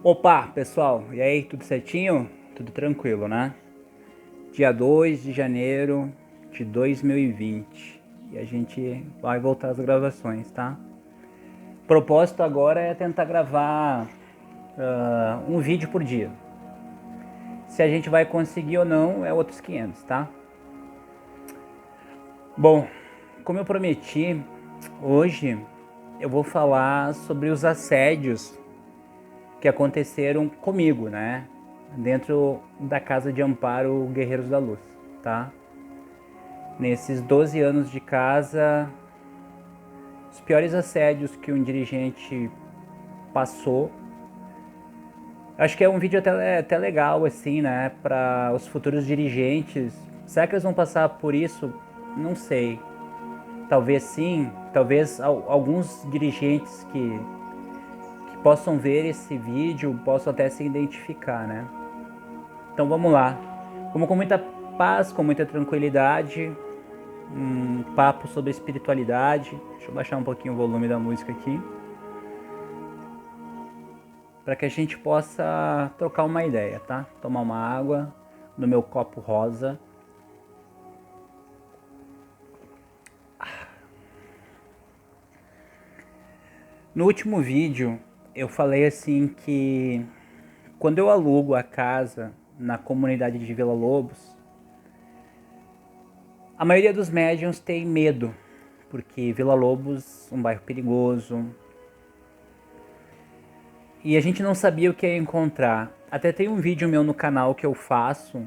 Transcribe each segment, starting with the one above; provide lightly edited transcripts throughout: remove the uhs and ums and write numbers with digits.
Opa, pessoal, e aí, tudo certinho? Tudo tranquilo, né? Dia 2 de janeiro de 2020 e a gente vai voltar às gravações, tá? O propósito agora é tentar gravar um vídeo por dia. Se a gente vai conseguir ou não é outros 500, tá? Bom, como eu prometi, hoje eu vou falar sobre os assédios que aconteceram comigo, né? Dentro da Casa de Amparo Guerreiros da Luz, tá? Nesses 12 anos de casa, os piores assédios que um dirigente passou. Acho que é um vídeo até legal, assim, né? Para os futuros dirigentes. Será que eles vão passar por isso? Não sei. Talvez sim. Talvez alguns dirigentes que possam ver esse vídeo possam até se identificar, né? Então vamos lá. Vamos com muita paz, com muita tranquilidade. Um papo sobre espiritualidade. Deixa eu baixar um pouquinho o volume da música aqui, para que a gente possa trocar uma ideia, tá? Tomar uma água no meu copo rosa. No último vídeo eu falei assim que quando eu alugo a casa na comunidade de Vila Lobos, a maioria dos médiums tem medo, porque Vila Lobos é um bairro perigoso, e a gente não sabia o que ia encontrar. Até tem um vídeo meu no canal que eu faço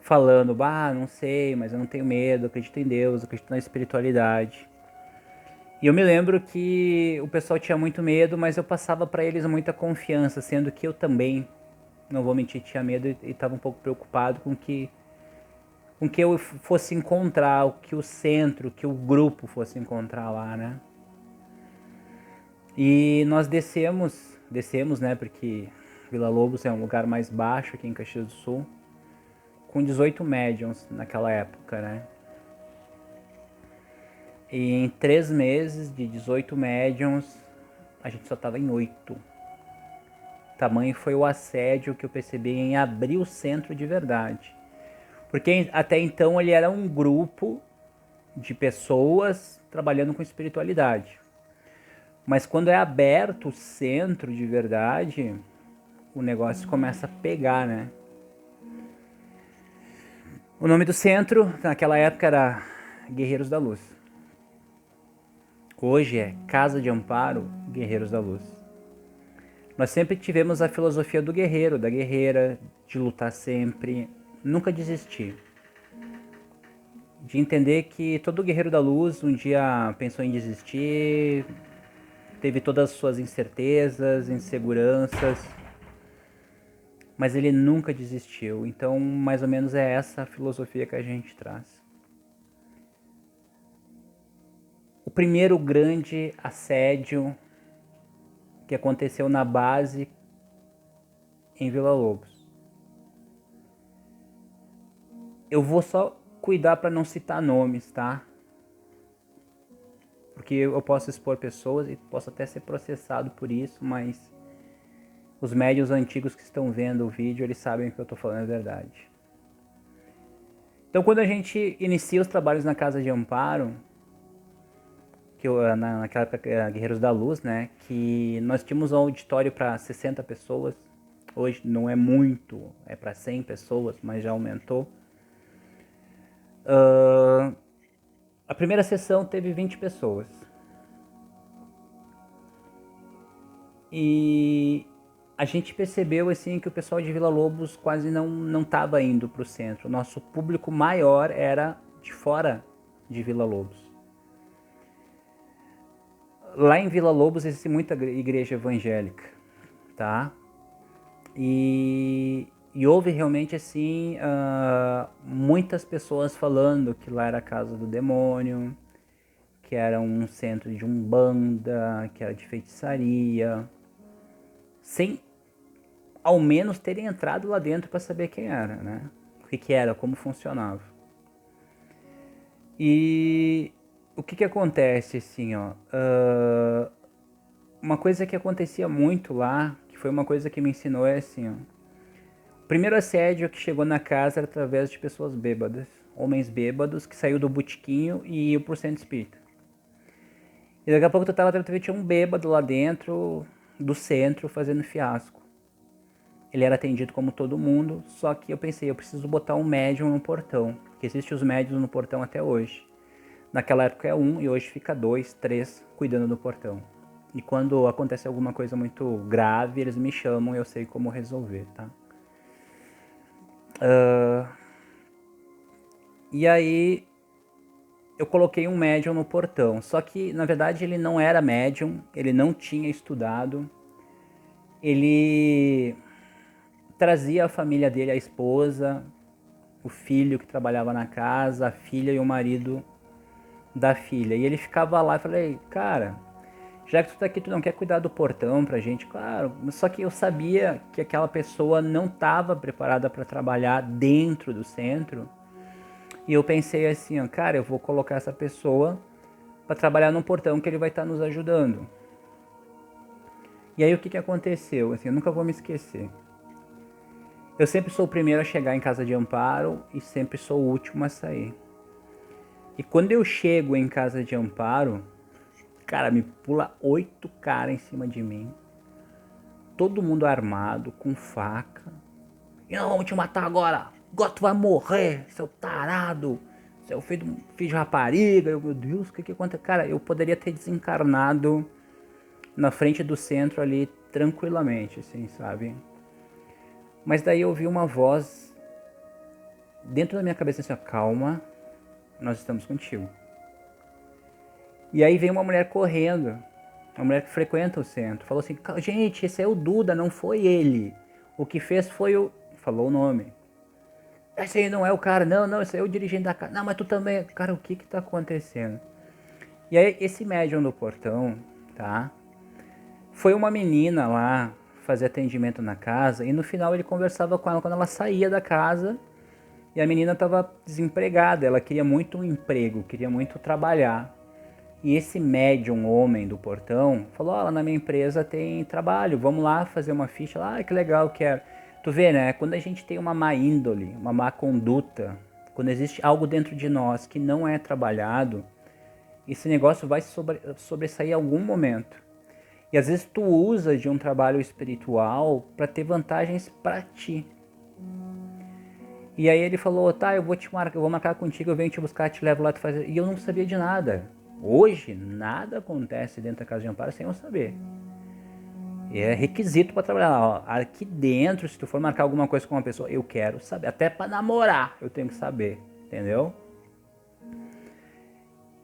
falando, não sei, mas eu não tenho medo, acredito em Deus, acredito na espiritualidade. E eu me lembro que o pessoal tinha muito medo, mas eu passava para eles muita confiança, sendo que eu também, não vou mentir, tinha medo e estava um pouco preocupado com que eu fosse encontrar, o que o centro, que o grupo fosse encontrar lá, né? E nós descemos, né, porque Vila Lobos é um lugar mais baixo aqui em Caxias do Sul, com 18 médiums naquela época, né? E em 3 meses de 18 médiums, a gente só estava em 8. Tamanho foi o assédio que eu percebi em abrir o centro de verdade. Porque até então ele era um grupo de pessoas trabalhando com espiritualidade. Mas quando é aberto o centro de verdade, o negócio começa a pegar, né? O nome do centro naquela época era Guerreiros da Luz. Hoje é Casa de Amparo Guerreiros da Luz. Nós sempre tivemos a filosofia do guerreiro, da guerreira, de lutar sempre, nunca desistir. De entender que todo guerreiro da luz um dia pensou em desistir, teve todas as suas incertezas, inseguranças, mas ele nunca desistiu. Então, mais ou menos é essa a filosofia que a gente traz. O primeiro grande assédio que aconteceu na base em Vila Lobos. Eu vou só cuidar para não citar nomes, tá? Porque eu posso expor pessoas e posso até ser processado por isso, mas os médios antigos que estão vendo o vídeo, eles sabem que eu estou falando a verdade. Então, quando a gente inicia os trabalhos na Casa de Amparo, que eu, naquela época, Guerreiros da Luz, né, que nós tínhamos um auditório para 60 pessoas, hoje não é muito, é para 100 pessoas, mas já aumentou. A primeira sessão teve 20 pessoas. E a gente percebeu assim que o pessoal de Vila Lobos quase não estava indo para o centro. Nosso público maior era de fora de Vila Lobos. Lá em Vila Lobos existe muita igreja evangélica, tá? E houve realmente assim muitas pessoas falando que lá era a casa do demônio, que era um centro de umbanda, que era de feitiçaria, sem ao menos terem entrado lá dentro para saber quem era, né? O que era, como funcionava. E o que acontece assim, ó? Uma coisa que acontecia muito lá, que que foi uma coisa que me ensinou, é assim, ó. O primeiro assédio que chegou na casa era através de pessoas bêbadas. Homens bêbados que saiu do botiquinho e iam pro centro espírita. E daqui a pouco tinha um bêbado lá dentro do centro fazendo fiasco. Ele era atendido como todo mundo, só que eu pensei, eu preciso botar um médium no portão, que existe os médiums no portão até hoje. Naquela época é um e hoje fica 2, 3 cuidando do portão. E quando acontece alguma coisa muito grave, eles me chamam e eu sei como resolver, tá? E aí eu coloquei um médium no portão, só que na verdade ele não era médium, ele não tinha estudado, ele trazia a família dele, a esposa, o filho que trabalhava na casa, a filha e o marido da filha. E ele ficava lá e falei, cara, já que tu tá aqui, tu não quer cuidar do portão pra gente? Claro, só que eu sabia que aquela pessoa não estava preparada para trabalhar dentro do centro. E eu pensei assim, ó, cara, eu vou colocar essa pessoa para trabalhar no portão que ele vai estar nos ajudando. E aí o que aconteceu? Assim, eu nunca vou me esquecer. Eu sempre sou o primeiro a chegar em casa de amparo e sempre sou o último a sair. E quando eu chego em casa de amparo, cara, me pula 8 caras em cima de mim. Todo mundo armado, com faca. E não, vamos te matar agora. Agora tu vai morrer, seu tarado. Seu filho de rapariga. Meu Deus, o que aconteceu? Cara, eu poderia ter desencarnado na frente do centro ali tranquilamente, assim, sabe? Mas daí eu ouvi uma voz dentro da minha cabeça assim, ó, calma, nós estamos contigo. E aí veio uma mulher correndo, uma mulher que frequenta o centro, falou assim, gente, esse é o Duda, não foi ele. O que fez foi o... Falou o nome. Esse aí não é o cara, não, esse aí é o dirigente da casa. Não, mas tu também... Cara, o que tá acontecendo? E aí esse médium do portão, tá? Foi uma menina lá fazer atendimento na casa e no final ele conversava com ela quando ela saía da casa e a menina estava desempregada, ela queria muito um emprego, queria muito trabalhar. E esse médium homem do portão falou, lá na minha empresa tem trabalho, vamos lá fazer uma ficha. Ah, que legal, quero. Tu vê, né, quando a gente tem uma má índole, uma má conduta, quando existe algo dentro de nós que não é trabalhado, esse negócio vai sobressair em algum momento. E às vezes tu usa de um trabalho espiritual para ter vantagens para ti. E aí ele falou, tá, eu vou marcar contigo, eu venho te buscar, te levo lá, tu faz. E eu não sabia de nada. Hoje, nada acontece dentro da casa de amparo sem eu saber. E é requisito para trabalhar lá. Ó, aqui dentro, se tu for marcar alguma coisa com uma pessoa, eu quero saber. Até para namorar, eu tenho que saber, entendeu?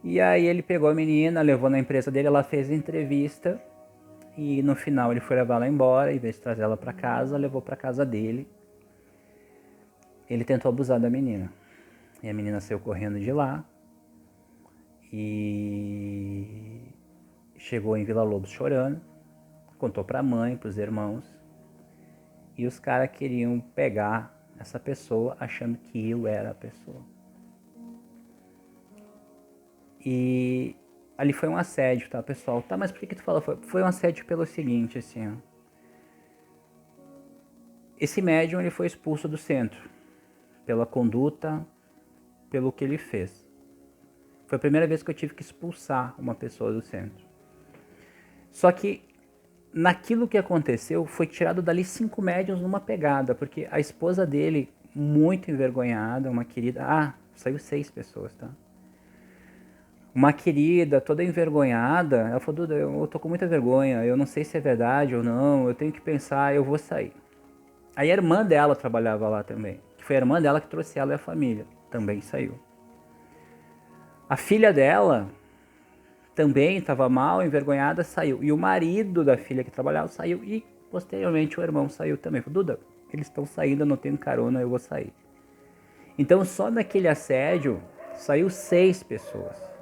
E aí ele pegou a menina, levou na empresa dele, ela fez a entrevista. E no final ele foi levar ela embora, em vez de trazer ela para casa, levou para casa dele. Ele tentou abusar da menina. E a menina saiu correndo de lá. E chegou em Vila Lobos chorando. Contou para a mãe, para os irmãos. E os caras queriam pegar essa pessoa achando que eu era a pessoa. E ali foi um assédio, tá, pessoal? Tá, mas por que tu fala? Foi um assédio pelo seguinte, assim, ó. Esse médium, ele foi expulso do centro. Pela conduta, pelo que ele fez. Foi a primeira vez que eu tive que expulsar uma pessoa do centro. Só que, naquilo que aconteceu, foi tirado dali 5 médiums numa pegada. Porque a esposa dele, muito envergonhada, uma querida... Ah, saiu 6 pessoas, tá? Uma querida, toda envergonhada, ela falou, Duda, eu tô com muita vergonha, eu não sei se é verdade ou não, eu tenho que pensar, eu vou sair. Aí a irmã dela trabalhava lá também, que foi a irmã dela que trouxe ela e a família, também saiu. A filha dela também estava mal, envergonhada, saiu. E o marido da filha que trabalhava saiu e posteriormente o irmão saiu também. Falei, Duda, eles estão saindo, eu não tenho carona, eu vou sair. Então só naquele assédio saiu 6 pessoas.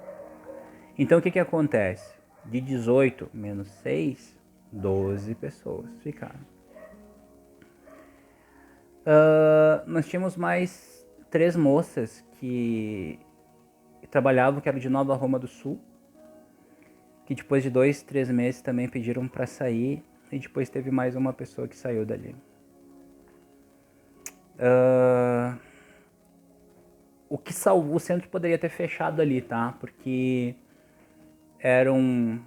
Então o que acontece? De 18 menos 6, 12 pessoas ficaram. Nós tínhamos mais 3 moças que trabalhavam, que eram de Nova Roma do Sul, que depois de 2, 3 meses também pediram para sair. e depois teve mais uma pessoa que saiu dali. O que salvou, o centro poderia ter fechado ali, tá? Porque eram,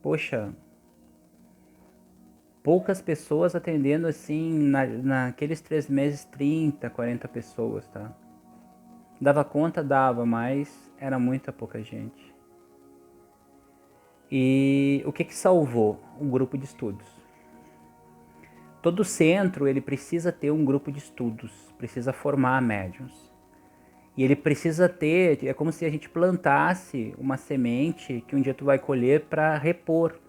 poxa, poucas pessoas atendendo assim, naqueles 3 meses, 30, 40 pessoas, tá? Dava conta, dava, mas era muita pouca gente. E o que salvou? Um grupo de estudos. Todo centro ele precisa ter um grupo de estudos, precisa formar médiuns. E ele precisa ter, é como se a gente plantasse uma semente que um dia tu vai colher para repor.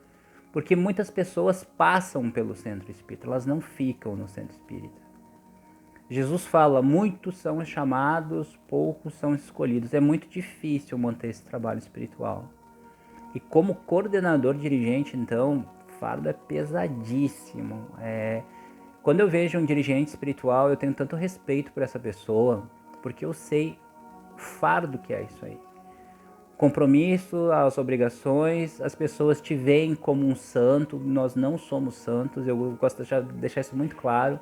Porque muitas pessoas passam pelo centro espírita, elas não ficam no centro espírita. Jesus fala, muitos são chamados, poucos são escolhidos. É muito difícil manter esse trabalho espiritual. E como coordenador dirigente, então, o fardo é pesadíssimo. Quando eu vejo um dirigente espiritual, eu tenho tanto respeito por essa pessoa, porque eu sei o fardo que é isso aí. Compromisso, as obrigações, as pessoas te veem como um santo, nós não somos santos, eu gosto de deixar isso muito claro.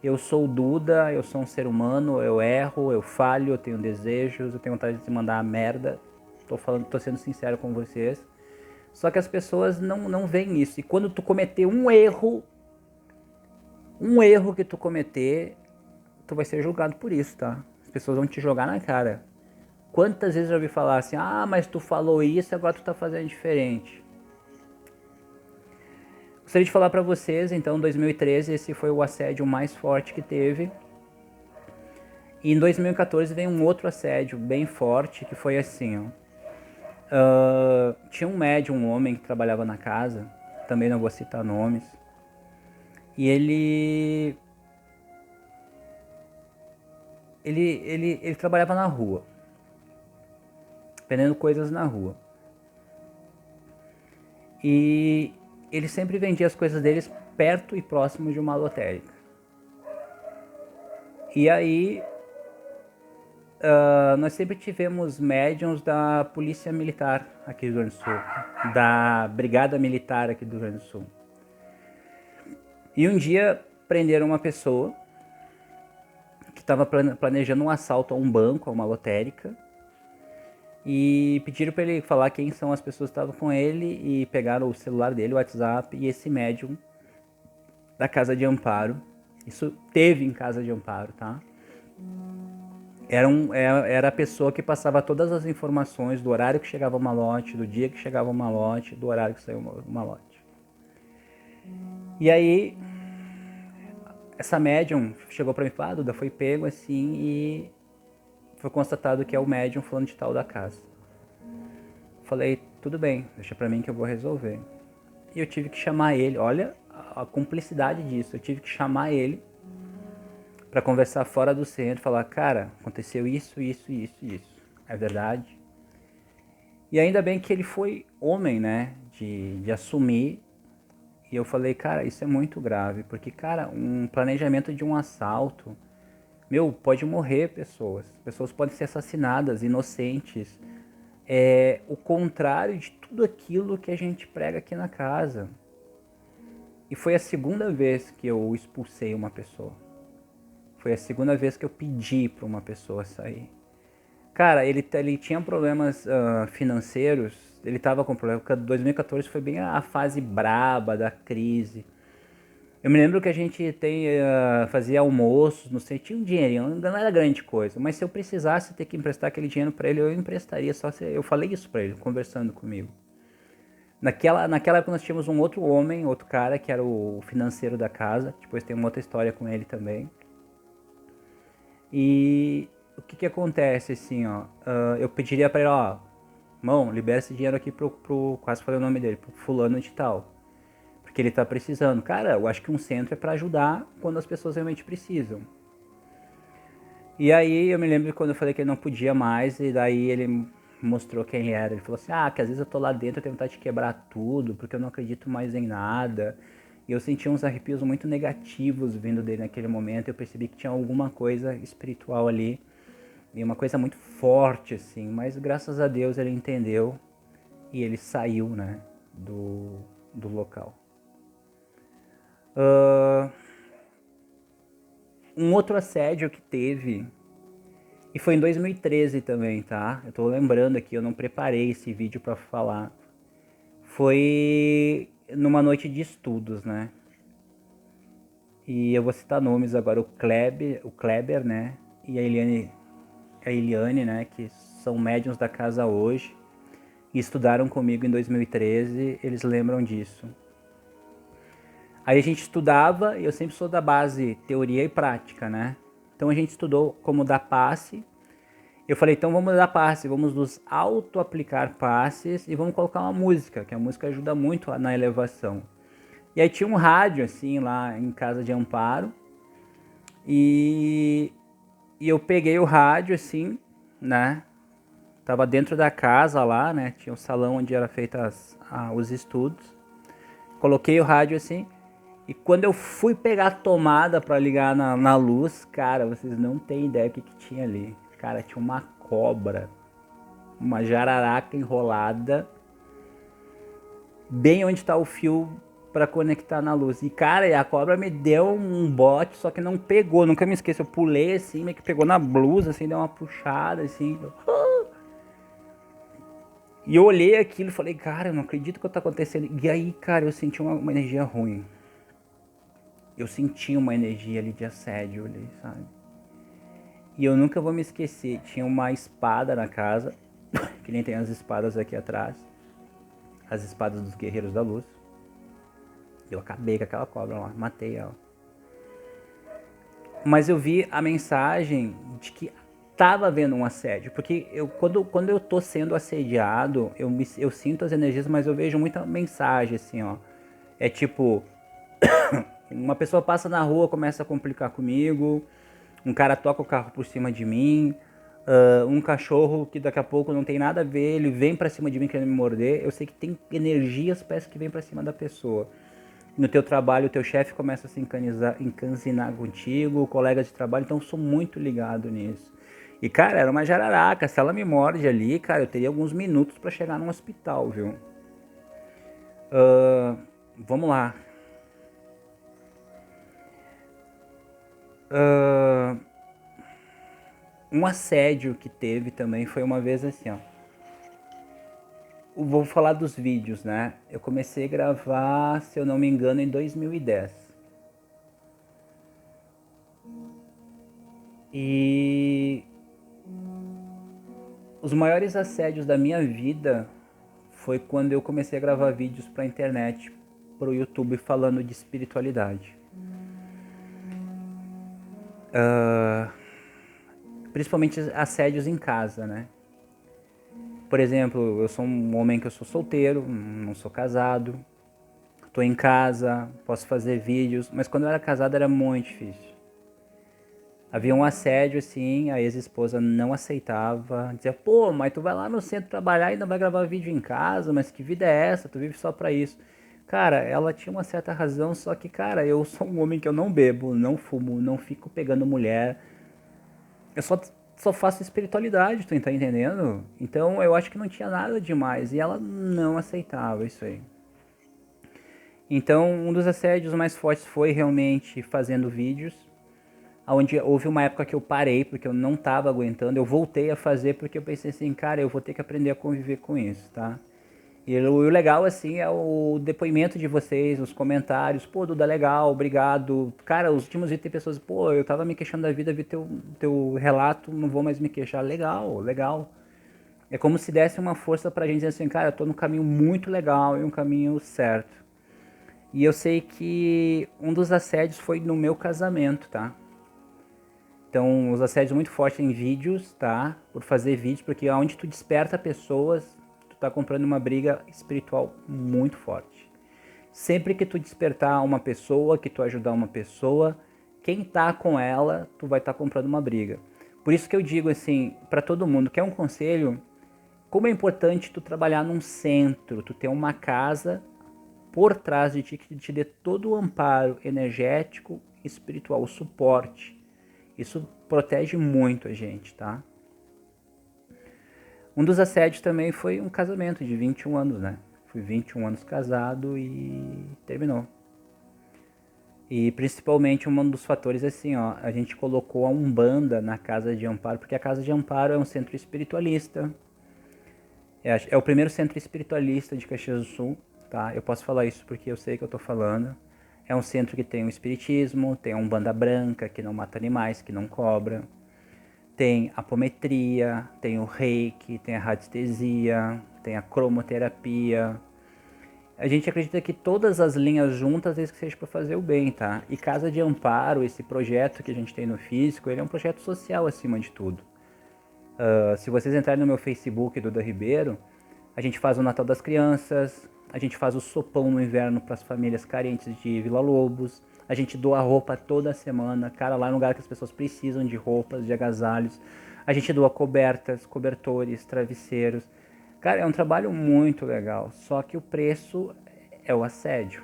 Eu sou o Duda, eu sou um ser humano, eu erro, eu falho, eu tenho desejos, eu tenho vontade de mandar a merda. Tô sendo sincero com vocês. Só que as pessoas não veem isso. E quando tu cometer um erro que tu cometer, tu vai ser julgado por isso, tá? As pessoas vão te jogar na cara. Quantas vezes eu ouvi falar assim, mas tu falou isso e agora tu tá fazendo diferente. Gostaria de falar pra vocês, então, em 2013, esse foi o assédio mais forte que teve. E em 2014 veio um outro assédio bem forte, que foi assim, ó. Tinha um médium, um homem que trabalhava na casa, também não vou citar nomes, e ele trabalhava na rua, vendendo coisas na rua. E ele sempre vendia as coisas deles perto e próximo de uma lotérica. E aí nós sempre tivemos médiums da Polícia Militar aqui do Rio Grande do Sul, da Brigada Militar aqui do Rio Grande do Sul. E um dia prenderam uma pessoa que estava planejando um assalto a um banco, a uma lotérica, e pediram para ele falar quem são as pessoas que estavam com ele e pegaram o celular dele, o WhatsApp, e esse médium da Casa de Amparo, isso teve em Casa de Amparo, tá? Era a pessoa que passava todas as informações do horário que chegava o malote, do dia que chegava o malote, do horário que saiu o malote. E aí, essa médium chegou pra mim e falou, Duda, foi pego assim e foi constatado que é o médium fulano de tal da casa. Falei, tudo bem, deixa pra mim que eu vou resolver. E eu tive que chamar ele, olha a cumplicidade disso, eu tive que chamar ele para conversar fora do centro, falar, cara, aconteceu isso, isso, isso, isso. É verdade. E ainda bem que ele foi homem, né, de assumir. E eu falei, cara, isso é muito grave, porque, cara, um planejamento de um assalto, pode morrer pessoas. Pessoas podem ser assassinadas, inocentes. É o contrário de tudo aquilo que a gente prega aqui na casa. E foi a segunda vez que eu expulsei uma pessoa. Foi a segunda vez que eu pedi para uma pessoa sair. Cara, ele tinha problemas financeiros, ele estava com problemas, porque 2014 foi bem a fase braba da crise. Eu me lembro que a gente fazia almoços, não sei, tinha um dinheirinho, não era grande coisa, mas se eu precisasse ter que emprestar aquele dinheiro para ele, eu emprestaria, eu falei isso para ele, conversando comigo. Naquela época nós tínhamos um outro homem, outro cara, que era o financeiro da casa, depois tem uma outra história com ele também. E o que acontece, assim, ó, eu pediria pra ele, ó, irmão, libera esse dinheiro aqui quase falei o nome dele, pro fulano de tal, porque ele tá precisando. Cara, eu acho que um centro é pra ajudar quando as pessoas realmente precisam. E aí eu me lembro quando eu falei que ele não podia mais, e daí ele mostrou quem era. Ele falou assim, que às vezes eu tô lá dentro, eu tenho vontade de quebrar tudo, porque eu não acredito mais em nada. E eu senti uns arrepios muito negativos vindo dele naquele momento. Eu percebi que tinha alguma coisa espiritual ali. E uma coisa muito forte, assim. Mas graças a Deus ele entendeu. E ele saiu, né, do local. Ah, um outro assédio que teve, e foi em 2013 também, tá? Eu tô lembrando aqui, eu não preparei esse vídeo pra falar. Foi numa noite de estudos, né? E eu vou citar nomes agora, o Kleber, né? E a Eliane, né? Que são médiuns da casa hoje. E estudaram comigo em 2013, eles lembram disso. Aí a gente estudava, e eu sempre sou da base teoria e prática, né? Então a gente estudou como dar passe. Eu falei, então vamos dar passe, vamos nos auto-aplicar passes e vamos colocar uma música, que a música ajuda muito na elevação. E aí tinha um rádio, assim, lá em casa de Amparo. E eu peguei o rádio, assim, né? Tava dentro da casa lá, né? Tinha um salão onde era feitos os estudos. Coloquei o rádio assim. E quando eu fui pegar a tomada para ligar na luz, cara, vocês não têm ideia o que tinha ali. Cara, tinha uma cobra, uma jararaca enrolada, bem onde está o fio para conectar na luz. E cara, a cobra me deu um bote, só que não pegou, nunca me esqueço. Eu pulei assim, meio que pegou na blusa, assim, deu uma puxada, assim. E eu olhei aquilo e falei, cara, eu não acredito que tá acontecendo. E aí, cara, eu senti uma energia ruim. Eu senti uma energia ali de assédio ali, sabe? E eu nunca vou me esquecer, tinha uma espada na casa, que nem tem as espadas aqui atrás, as espadas dos guerreiros da luz. Eu acabei com aquela cobra lá, matei ela. Mas eu vi a mensagem de que tava havendo um assédio, porque quando eu tô sendo assediado, eu sinto as energias, mas eu vejo muita mensagem assim, ó. É tipo, uma pessoa passa na rua, começa a complicar comigo, um cara toca o carro por cima de mim, um cachorro que daqui a pouco não tem nada a ver, ele vem pra cima de mim querendo me morder. Eu sei que tem energias, parece que vem pra cima da pessoa. No teu trabalho, o teu chefe começa a se encanzinar contigo, colegas de trabalho, então eu sou muito ligado nisso. E cara, era uma jararaca, se ela me morde ali, cara, eu teria alguns minutos pra chegar num hospital, viu? Vamos lá. Um assédio que teve também foi uma vez assim, ó. Vou falar dos vídeos, né? Eu comecei a gravar, se eu não me engano, em 2010. E os maiores assédios da minha vida foi quando eu comecei a gravar vídeos pra internet, pro YouTube, falando de espiritualidade. Principalmente assédios em casa, né? Por exemplo, eu sou um homem que eu sou solteiro, não sou casado, tô em casa, posso fazer vídeos, mas quando eu era casado era muito difícil. Havia um assédio assim, a ex-esposa não aceitava, dizia, pô, mas tu vai lá no centro trabalhar e ainda vai gravar vídeo em casa, mas que vida é essa? Tu vive só pra isso. Cara, ela tinha uma certa razão, só que, cara, eu sou um homem que eu não bebo, não fumo, não fico pegando mulher, eu só faço espiritualidade, tu tá entendendo? Então eu acho que não tinha nada demais, e ela não aceitava isso aí. Então um dos assédios mais fortes foi realmente fazendo vídeos, onde houve uma época que eu parei porque eu não estava aguentando, eu voltei a fazer porque eu pensei assim, cara, eu vou ter que aprender a conviver com isso, tá? E o legal, assim, é o depoimento de vocês, os comentários, pô, Duda, legal, obrigado. Cara, os últimos vídeos tem pessoas, pô, eu tava me queixando da vida, vi teu relato, não vou mais me queixar. Legal, legal. É como se desse uma força pra gente dizer assim, cara, eu tô num caminho muito legal e um caminho certo. E eu sei que um dos assédios foi no meu casamento, tá? Então, os assédios muito fortes em vídeos, tá? Por fazer vídeos, porque onde tu desperta pessoas, tu tá comprando uma briga espiritual muito forte. Sempre que tu despertar uma pessoa, que tu ajudar uma pessoa, quem tá com ela, tu vai estar comprando uma briga. Por isso que eu digo assim, para todo mundo, quer um conselho? Como é importante tu trabalhar num centro, tu ter uma casa por trás de ti que te dê todo o amparo energético, espiritual, o suporte. Isso protege muito a gente, tá? Um dos assédios também foi um casamento de 21 anos, né? Fui 21 anos casado e terminou. E principalmente um dos fatores assim, ó, a gente colocou a Umbanda na Casa de Amparo, porque a Casa de Amparo é um centro espiritualista. É o primeiro centro espiritualista de Caxias do Sul, tá? Eu posso falar isso porque eu sei que eu tô falando. É um centro que tem o espiritismo, tem a Umbanda branca, que não mata animais, que não cobra. Tem a apometria, tem o reiki, tem a radiestesia, tem a cromoterapia. A gente acredita que todas as linhas juntas, desde que seja para fazer o bem, tá? E Casa de Amparo, esse projeto que a gente tem no físico, ele é um projeto social acima de tudo. Se vocês entrarem no meu Facebook, Duda Ribeiro, a gente faz o Natal das Crianças, a gente faz o sopão no inverno para as famílias carentes de Vila Lobos, a gente doa roupa toda semana, cara, lá no lugar que as pessoas precisam de roupas, de agasalhos. A gente doa cobertas, cobertores, travesseiros. Cara, é um trabalho muito legal, só que o preço é o assédio.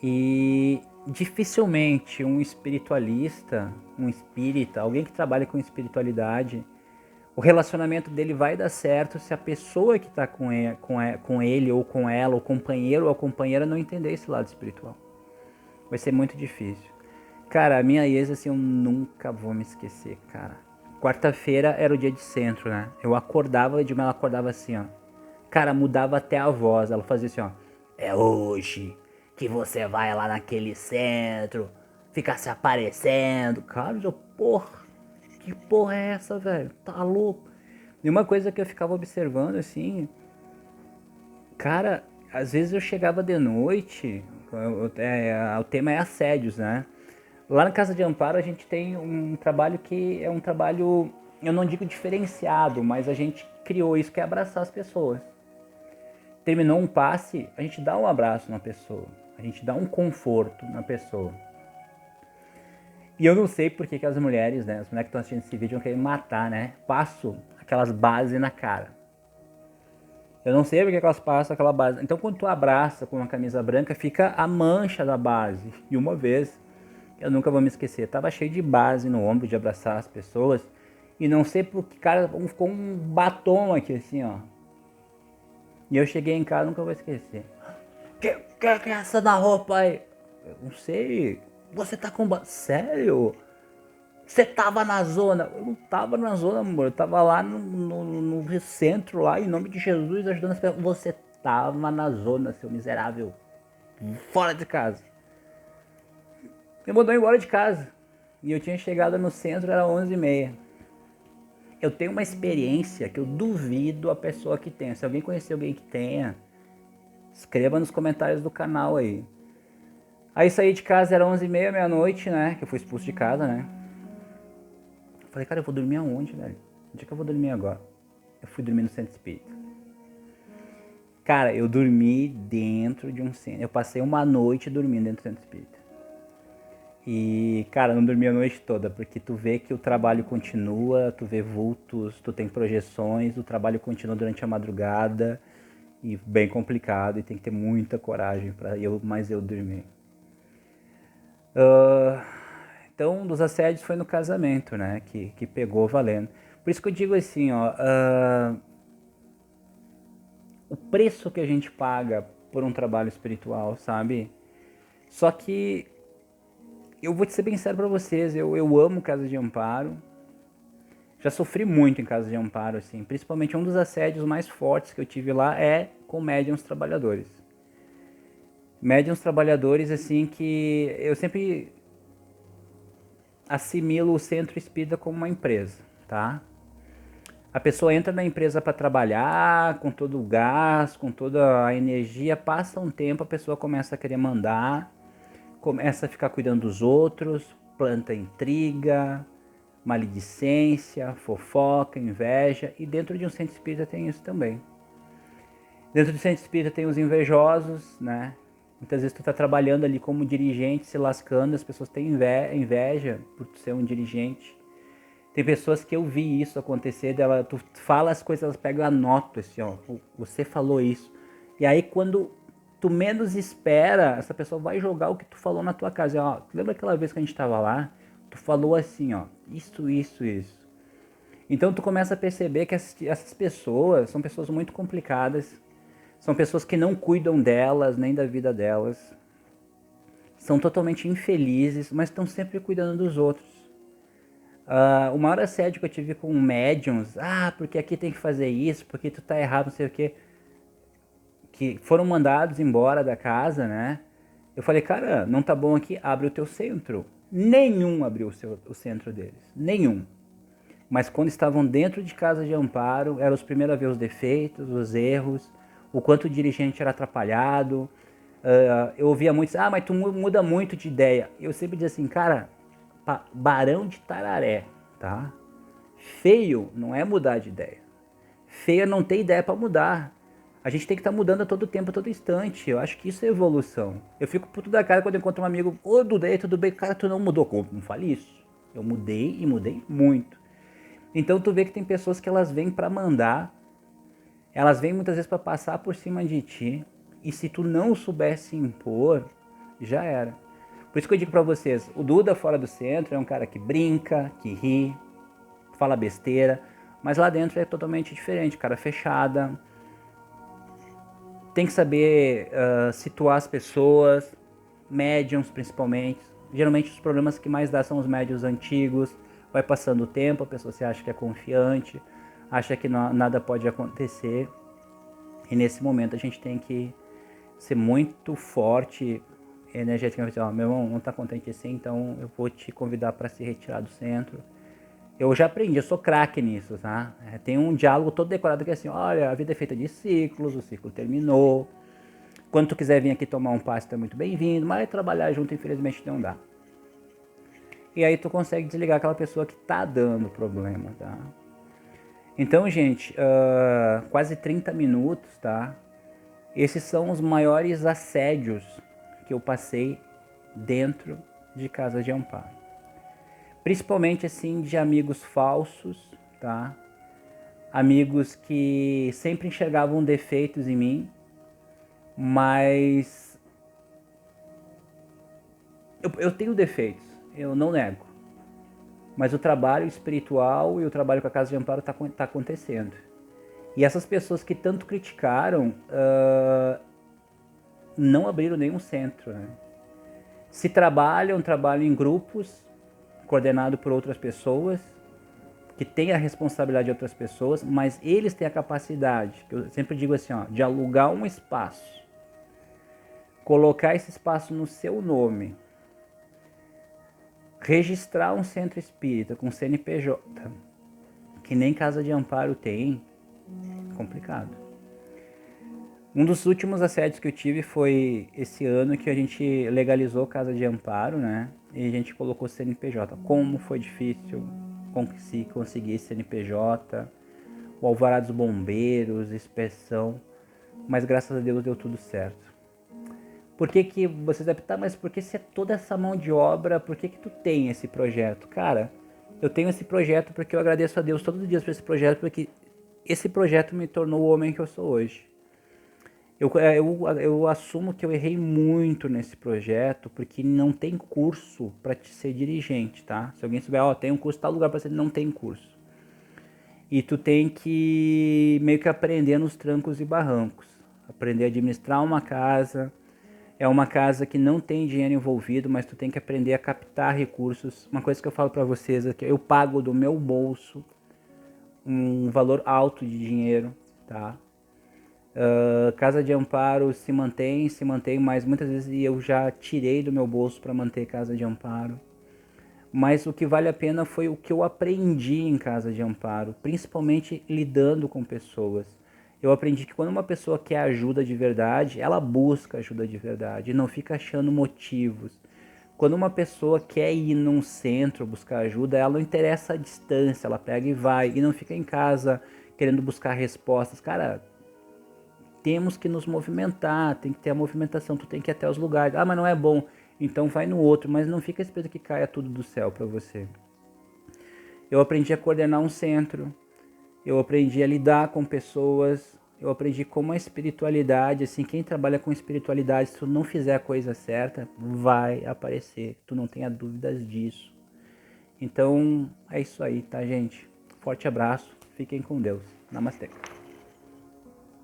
E dificilmente um espiritualista, um espírita, alguém que trabalha com espiritualidade, o relacionamento dele vai dar certo se a pessoa que está com ele ou com ela, o companheiro ou a companheira, não entender esse lado espiritual. Vai ser muito difícil. Cara, a minha ex, assim, eu nunca vou me esquecer, cara. Quarta-feira era o dia de centro, né? Eu acordava de manhã, ela acordava assim, ó. Cara, mudava até a voz. Ela fazia assim, ó. É hoje que você vai lá naquele centro, ficar se aparecendo. Cara, eu, porra, que porra é essa, velho? Tá louco? E uma coisa que eu ficava observando, assim, cara, às vezes eu chegava de noite, o tema é assédios, né? Lá na Casa de Amparo a gente tem um trabalho que é um trabalho, eu não digo diferenciado, mas a gente criou isso, que é abraçar as pessoas. Terminou um passe, a gente dá um abraço na pessoa, a gente dá um conforto na pessoa. E eu não sei por que as mulheres, né, as mulheres que estão assistindo esse vídeo vão querer matar, né? Passo aquelas bases na cara. Eu não sei porque elas passam aquela base. Então quando tu abraça com uma camisa branca, fica a mancha da base. E uma vez, eu nunca vou me esquecer, tava cheio de base no ombro de abraçar as pessoas. E não sei porque, cara, ficou um batom aqui assim, ó. E eu cheguei em casa, nunca vou esquecer. Que é essa da roupa aí? Eu não sei. Você tá com... Sério? Você tava na zona? Eu não tava na zona, amor. Eu tava lá no centro, lá, em nome de Jesus, ajudando as pessoas. Você tava na zona, seu miserável. Fora de casa. Me mandou embora de casa. E eu tinha chegado no centro, era 11h30. Eu tenho uma experiência que eu duvido a pessoa que tenha. Se alguém conhecer alguém que tenha, escreva nos comentários do canal aí. Aí saí de casa, era 11h30, meia-noite, né? Que eu fui expulso de casa, né? Falei, cara, eu vou dormir aonde, velho? Onde é que eu vou dormir agora? Eu fui dormir no centro espírita. Cara, eu dormi dentro de um centro. Eu passei uma noite dormindo dentro do centro espírita. E, cara, não dormi a noite toda, porque tu vê que o trabalho continua, tu vê vultos, tu tem projeções, o trabalho continua durante a madrugada, e bem complicado, e tem que ter muita coragem para mas eu dormi. Então, um dos assédios foi no casamento, né, que pegou valendo. Por isso que eu digo assim, ó, o preço que a gente paga por um trabalho espiritual, sabe? Só que eu vou te ser bem sério pra vocês, eu amo Casa de Amparo. Já sofri muito em Casa de Amparo, assim. Principalmente um dos assédios mais fortes que eu tive lá é com médiuns trabalhadores. Médiuns trabalhadores, assim, que eu sempre assimilo o centro espírita como uma empresa, tá? A pessoa entra na empresa para trabalhar, com todo o gás, com toda a energia, passa um tempo, a pessoa começa a querer mandar, começa a ficar cuidando dos outros, planta intriga, maledicência, fofoca, inveja, e dentro de um centro espírita tem isso também. Dentro do centro espírita tem os invejosos, né? Muitas vezes tu tá trabalhando ali como dirigente, se lascando, as pessoas têm inveja por tu ser um dirigente. Tem pessoas que eu vi isso acontecer, dela, tu fala as coisas, elas pegam a nota, assim, ó, você falou isso. E aí quando tu menos espera, essa pessoa vai jogar o que tu falou na tua casa. Ó, lembra aquela vez que a gente tava lá? Tu falou assim, ó, isso. Então tu começa a perceber que essas pessoas são pessoas muito complicadas, são pessoas que não cuidam delas, nem da vida delas. são totalmente infelizes, mas estão sempre cuidando dos outros. O maior assédio que eu tive com médiums, porque aqui tem que fazer isso, porque tu tá errado, não sei o quê, que foram mandados embora da casa, né? Eu falei, cara, não tá bom aqui, abre o teu centro. Nenhum abriu o centro deles, nenhum. Mas quando estavam dentro de casa de amparo, eram os primeiros a ver os defeitos, os erros, o quanto o dirigente era atrapalhado. Eu ouvia muitos, mas tu muda muito de ideia. Eu sempre dizia assim, cara, Barão de Tararé, tá? Feio não é mudar de ideia. Feio é não ter ideia para mudar. A gente tem que estar mudando a todo tempo, a todo instante. Eu acho que isso é evolução. Eu fico puto da cara quando eu encontro um amigo, ô Dudê, tudo bem? Cara, tu não mudou. Como? Não fale isso. Eu mudei e mudei muito. Então tu vê que tem pessoas que elas vêm para mandar, elas vêm muitas vezes para passar por cima de ti, e se tu não soubesse impor, já era. Por isso que eu digo para vocês, o Duda fora do centro é um cara que brinca, que ri, fala besteira, mas lá dentro é totalmente diferente, cara fechada. Tem que saber situar as pessoas, médiums principalmente. Geralmente os problemas que mais dá são os médiums antigos. Vai passando o tempo, a pessoa se acha que é confiante, acha que nada pode acontecer. E nesse momento a gente tem que ser muito forte energeticamente. Meu irmão, não está contente assim, então eu vou te convidar para se retirar do centro. Eu já aprendi, eu sou craque nisso, tá? Tem um diálogo todo decorado que é assim, olha, a vida é feita de ciclos, o ciclo terminou. Quando tu quiser vir aqui tomar um passe, tu é muito bem-vindo, mas trabalhar junto, infelizmente, não dá. E aí tu consegue desligar aquela pessoa que tá dando problema, tá? Então, gente, quase 30 minutos, tá? Esses são os maiores assédios que eu passei dentro de casa de amparo. Principalmente, assim, de amigos falsos, tá? Amigos que sempre enxergavam defeitos em mim, mas eu tenho defeitos, eu não nego. Mas o trabalho espiritual e o trabalho com a casa de amparo tá acontecendo. E essas pessoas que tanto criticaram não abriram nenhum centro, né? Se trabalham em grupos, coordenado por outras pessoas, que têm a responsabilidade de outras pessoas, mas eles têm a capacidade, que eu sempre digo assim, de alugar um espaço, colocar esse espaço no seu nome, registrar um centro espírita com CNPJ, que nem casa de amparo tem, complicado. Um dos últimos assédios que eu tive foi esse ano que a gente legalizou casa de amparo, né? E a gente colocou CNPJ. Como foi difícil conseguir CNPJ, o alvará dos bombeiros, inspeção, mas graças a Deus deu tudo certo. Por que você deve estar, mas por que se é toda essa mão de obra, por que tu tem esse projeto? Cara, eu tenho esse projeto porque eu agradeço a Deus todos os dias por esse projeto, porque esse projeto me tornou o homem que eu sou hoje. Eu assumo que eu errei muito nesse projeto, porque não tem curso para ser dirigente, tá? Se alguém souber, tem um curso, tal lugar para ser, não tem curso. E tu tem que meio que aprender nos trancos e barrancos. Aprender a administrar uma casa. É uma casa que não tem dinheiro envolvido, mas tu tem que aprender a captar recursos. Uma coisa que eu falo para vocês é que eu pago do meu bolso um valor alto de dinheiro, tá? Casa de amparo se mantém, mas muitas vezes eu já tirei do meu bolso para manter casa de amparo. Mas o que vale a pena foi o que eu aprendi em casa de amparo, principalmente lidando com pessoas. Eu aprendi que quando uma pessoa quer ajuda de verdade, ela busca ajuda de verdade e não fica achando motivos. Quando uma pessoa quer ir num centro buscar ajuda, ela não interessa a distância, ela pega e vai e não fica em casa querendo buscar respostas. Cara, temos que nos movimentar, tem que ter a movimentação, tu tem que ir até os lugares. Mas não é bom, então vai no outro, mas não fica esperando que caia tudo do céu para você. Eu aprendi a coordenar um centro, eu aprendi a lidar com pessoas, eu aprendi como a espiritualidade, assim, quem trabalha com espiritualidade, se tu não fizer a coisa certa, vai aparecer, tu não tenha dúvidas disso. Então, é isso aí, tá, gente? Forte abraço, fiquem com Deus. Namastê.